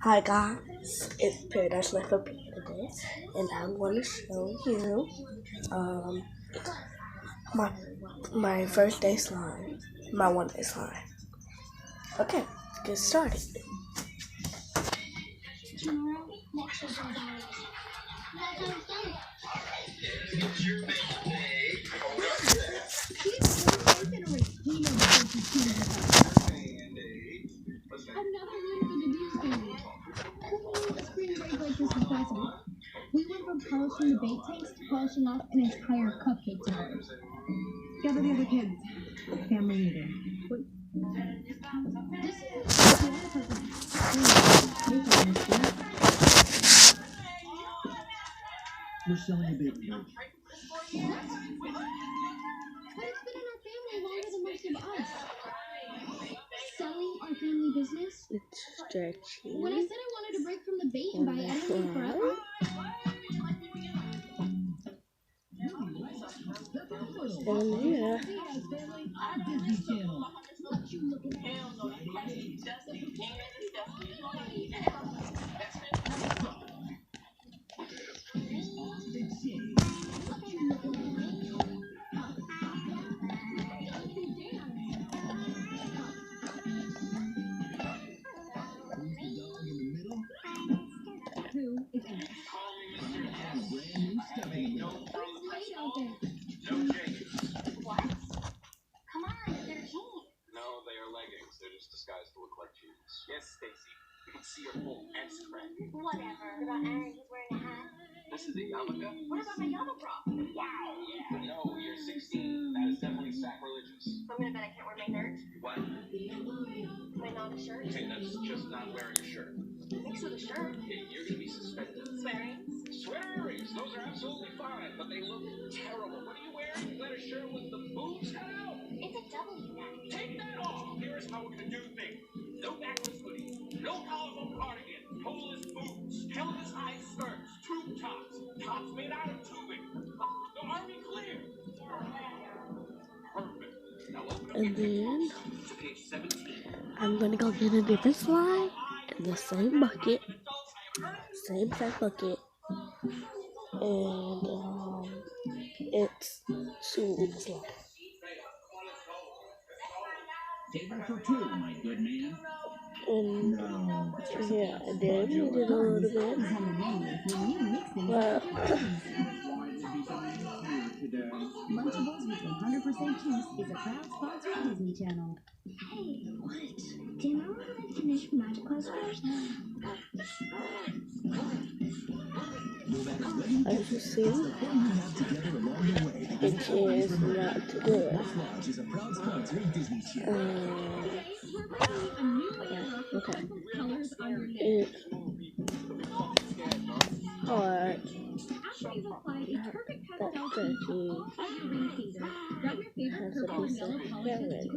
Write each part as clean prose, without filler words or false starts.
Hi guys, it's Paradise Life up here today, and I'm going to show you um, my my first day slime, my 1 day slime. Okay, let's get started. We went from polishing the bait tanks to polishing off an entire cupcake tower. Gather the other kids. Family meeting. We're selling a baby. But it's been in our family longer than most of us. Selling our family business? It's stretchy. When I said I wanted to break from the bait and buy, I didn't mean forever. And yeah. They're just disguised to look like jeans. Yes, Stacy. You can see your full S crack. Whatever. What about Aaron? He's wearing a hat. This is a yarmulke? What about my yarmulke bra? Wow. Yeah. No, you're 16. That is definitely sacrilegious. I'm gonna bet I can't wear my shirt. What? My non-shirt. Okay, that's just not wearing a shirt. Mixed with a shirt. Okay, you're gonna be suspended. Swearing. Sweater earrings. Those are absolutely fine, but they look terrible. What are you wearing? You got a shirt with the boobs cut out? It's a W neck. Take that off. Here's how we're gonna do things. No backless hoodie. No collarful cardigan. Holeless boots. Pelvis high skirts. Tube tops. Tops made out of tubing. The army clear. Perfect. Now open up And your then to page 17. I'm gonna go get a different slime in the same bucket, same exact bucket, and it's sweet slime. Table for two, my good man. And yeah, I did eat it a little bit. Well, Lunchables with 100% juice is a proud sponsor of Disney Channel. Hey, what? Do you know when I finish Magic Class first? as you see, it is not good. Yeah, okay. It's hard. That's stretchy. Has a piece of carrot.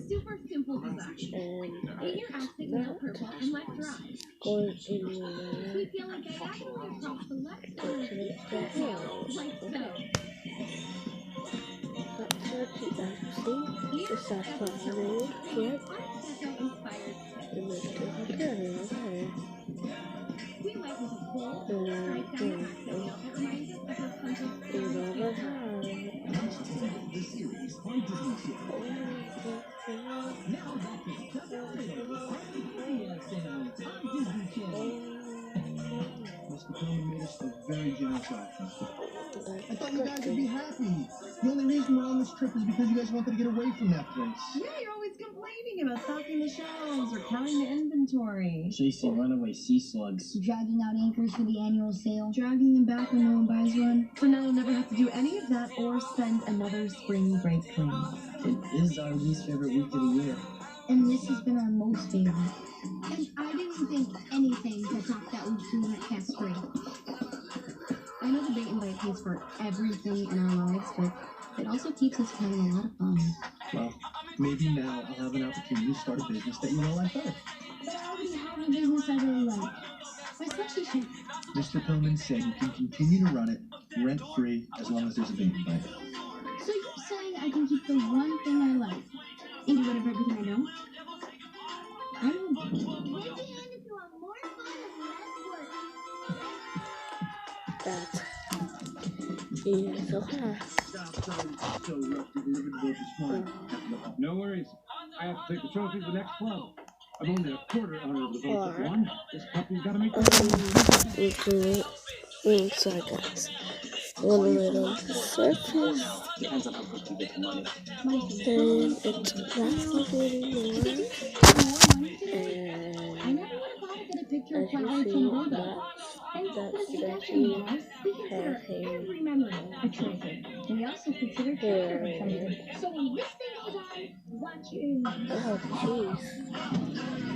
Super simple design. And In your outfit, nail purple and left dry. going in your We feel like I actually across the left to make the hair. like so. That's stretchy, as you see. It's that fluffy kid. Inspired. And it's still a carrot, okay. We went with a full straight down the back nail that reminds us of Rapunzel's It's all the time. Mr. Coleman made us a very generous offer. I thought you guys would be happy. The only reason we're on this trip is because you guys wanted to get away from that place. Yeah, you're always complaining about stocking the shelves or counting the inventory. Chasing runaway sea slugs. Dragging out anchors for the annual sale. Dragging them back when no one buys one. So now you'll never have to do any of that or spend another spring break clean. It is our least favorite week of the year. And this has been our most favorite. And I didn't think anything to top that week we went past free. I know the bait and bite pays for everything in our lives, but it also keeps us having a lot of fun. Well, maybe now I'll have an opportunity to start a business that you know like better. But I already have a business I really like. My sweatshirt shop. Mr. Pillman said you can continue to run it rent-free as long as there's a bait and bite. So you're saying I can keep the one thing I like and do whatever everything I don't? I don't. If you want more that he is so high. No worries. I have to take the trophy to the next club. I'm only a quarter owner of the vote that won. This puppy's got to make Sorry guys. A little bit on the surface. Depends on how quick you get the money. And it's not anymore. I And never would have thought to get a picture as of Flat you White see, from Gorgo. Thanks that's to this that connection, he guys, we consider has him every memory a treasure. We also consider treasure a treasure. So when this thing goes on, watch your oh jeez.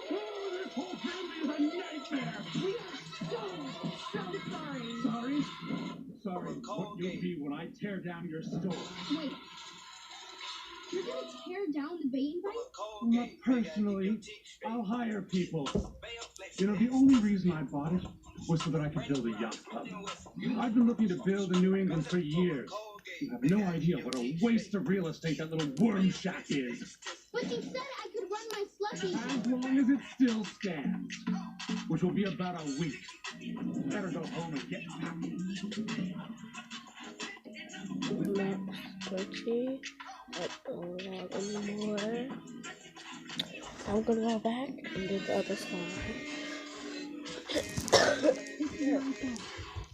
This whole family is a nightmare. We are so sorry. Sorry? What you'll be when I tear down your store. Wait. You're gonna tear down the bait and bite? Not personally. I'll hire people. You know, the only reason I bought it was so that I could build a yacht club. I've been looking to build in New England for years. You have no idea what a waste of real estate that little worm shack is. But you said I could run my slushy. As long as it still stands, which will be about a week. Better go home and get packing. Not sketchy. I don't want anymore. I'm gonna go back and do the other side.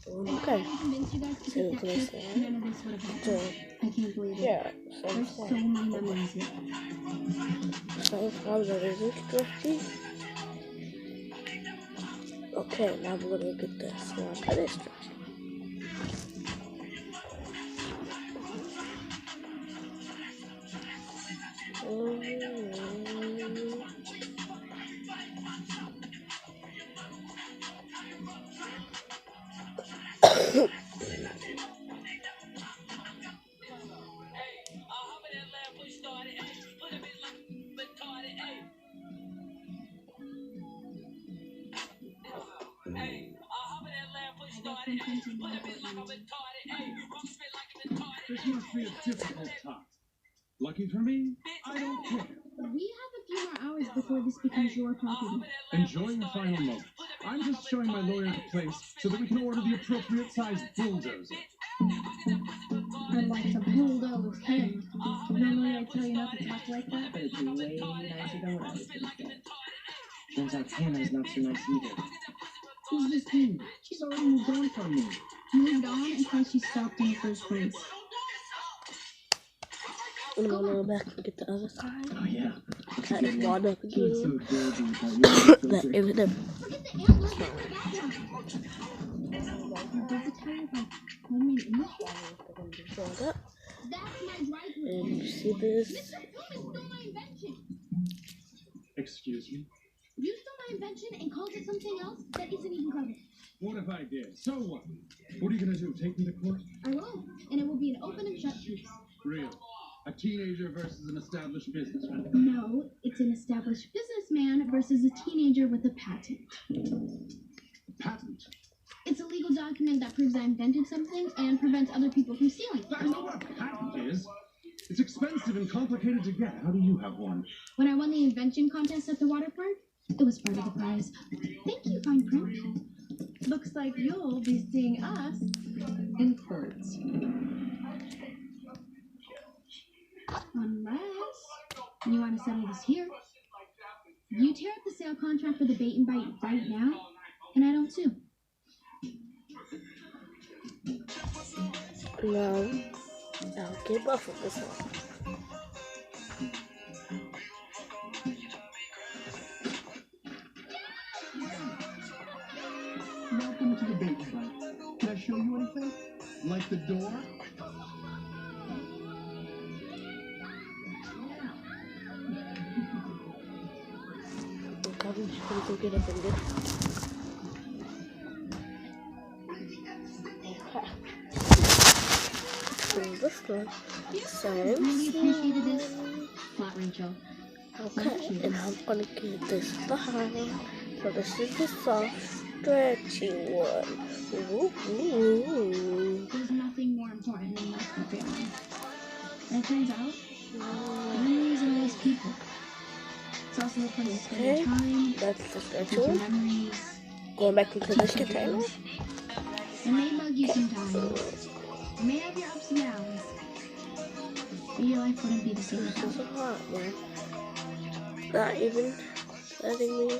Okay. I convinced you guys to So take that this trip. one. None of this would have happened. So I can't believe it. yeah, There's so some many memories here. sometimes it isn't stretchy. Okay, now we're gonna get this one. That is stretchy. This must be a difficult task. Lucky for me, I don't care. We have a few more hours before this becomes your property. Enjoy your final moment. I'm just showing my lawyer the place so that we can order the appropriate sized bulldozer. I'd like to bulldoze him. Normally I tell you not to talk like that, but it's way nicer than what I was going to say. Turns out Hannah's not so nice either. Who's this thing? She's already moved on from me. Moved on until she stopped in the first place. I'm gonna go back and get the other side. Oh yeah. That is one up She was so again. dirty without you. That is them. Forget the antlers in the background. Does it tell you about homemade industry? Hold up. That's my driveway. And you see this? Mr. Pullman stole my invention. Excuse me? You stole my invention and called it something else that isn't even covered. What if I did? So what? What are you gonna do? Take me to court? I will, and it will be an open and shut case. Real. A teenager versus an established businessman. No, it's an established businessman versus a teenager with a patent. Patent. It's a legal document that proves I invented something and prevents other people from stealing. That's not what a patent is. It's expensive and complicated to get. How do you have one? When I won the invention contest at the water park, it was part of the prize. Thank you, fine print. Looks like you'll be seeing us in court. Unless you want to settle this here. You tear up the sale contract for the bait and bite right now, and I don't sue. No. I'll give up with this one. Welcome to the bait fight. Can I show you anything? Like the door? I'm probably just gonna go get up and get it. this one. You Same. really appreciated this. Not Rachel. Okay, and I'm gonna give this slime. So this is the soft, stretchy one. Ooh. There's nothing more important than life preparing. And it turns out, memories are those people. It's also a place to spend your time, That's the stretchy with your one. memories, Going back into this container. it may bug you sometimes. You may have your ups and downs. But your life wouldn't be the same This without is it. a hot one. Not even letting me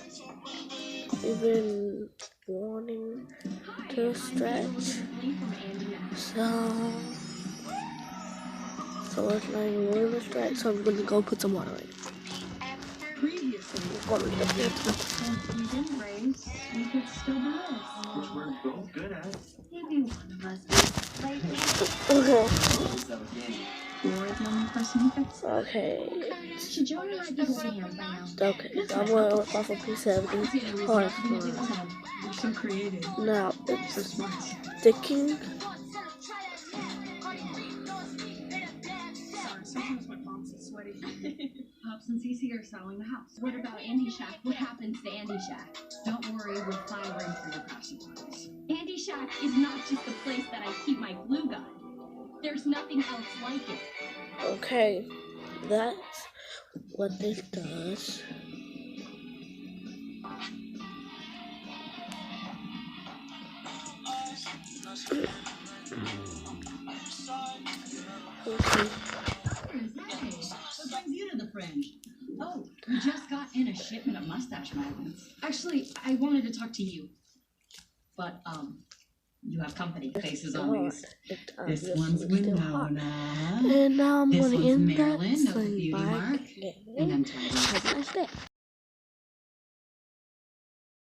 even wanting to stretch. So it's not even really to stretch, so I'm gonna go put some water in. Previously, I'm gonna get if you didn't race, you could still do this. Which we're both good at. Maybe one of us is lately. Okay. You're the only person who fits. Okay. Should Joey might be holding hands by now. Okay. So I'm gonna look off of P70 hard slime. You're so creative. Now So it's smart. sticking. Sorry, sometimes my palms are sweaty. Pops and Cece are selling the house. What about Andy Shack? What happens to Andy Shack? Don't worry, we'll find room for your craft supplies. Andy Shack is not just the place that I keep my glue gun. There's nothing else like it. Okay. That's what this does. Okay. Hey, what brings you to the Fringe? Oh, we just got in a shipment of mustache magnets. Actually, I wanted to talk to you. But, you have company. Faces Hot. on these. It's This obviously one's still hot. Winona. And now I'm This gonna one's end that Marilyn of the thing Beauty by Mark. And again. I'm Tyler. Have a nice day.